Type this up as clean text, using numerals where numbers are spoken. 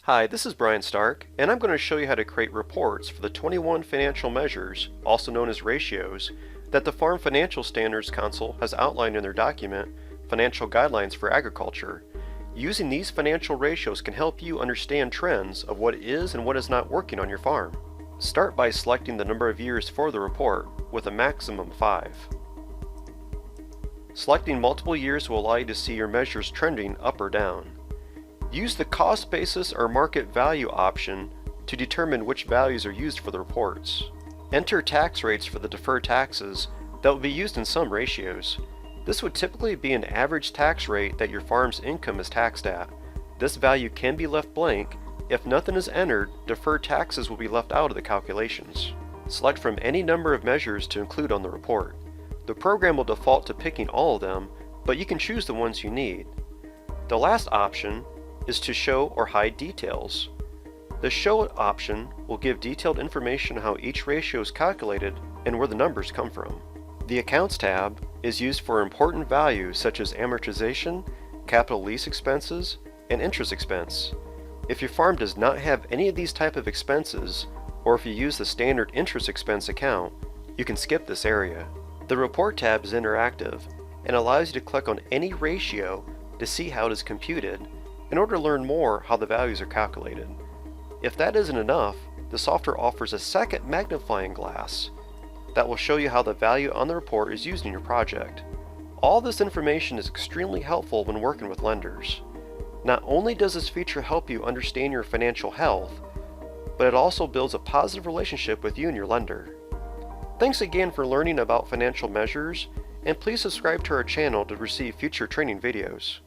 Hi, this is Brian Stark, and I'm going to show you how to create reports for the 21 financial measures, also known as ratios, that the Farm Financial Standards Council has outlined in their document, Financial Guidelines for Agriculture. Using these financial ratios can help you understand trends of what is and what is not working on your farm. Start by selecting the number of years for the report, with a maximum of 5. Selecting multiple years will allow you to see your measures trending up or down. Use the cost basis or market value option to determine which values are used for the reports. Enter tax rates for the deferred taxes that will be used in some ratios. This would typically be an average tax rate that your farm's income is taxed at. This value can be left blank. If nothing is entered, deferred taxes will be left out of the calculations. Select from any number of measures to include on the report. The program will default to picking all of them, but you can choose the ones you need. The last option is to show or hide details. The Show option will give detailed information on how each ratio is calculated and where the numbers come from. The Accounts tab is used for important values such as amortization, capital lease expenses, and interest expense. If your farm does not have any of these type of expenses, or if you use the standard interest expense account, you can skip this area. The Report tab is interactive and allows you to click on any ratio to see how it is computed in order to learn more how the values are calculated. If that isn't enough, the software offers a second magnifying glass that will show you how the value on the report is used in your project. All this information is extremely helpful when working with lenders. Not only does this feature help you understand your financial health, but it also builds a positive relationship with you and your lender. Thanks again for learning about financial measures, and please subscribe to our channel to receive future training videos.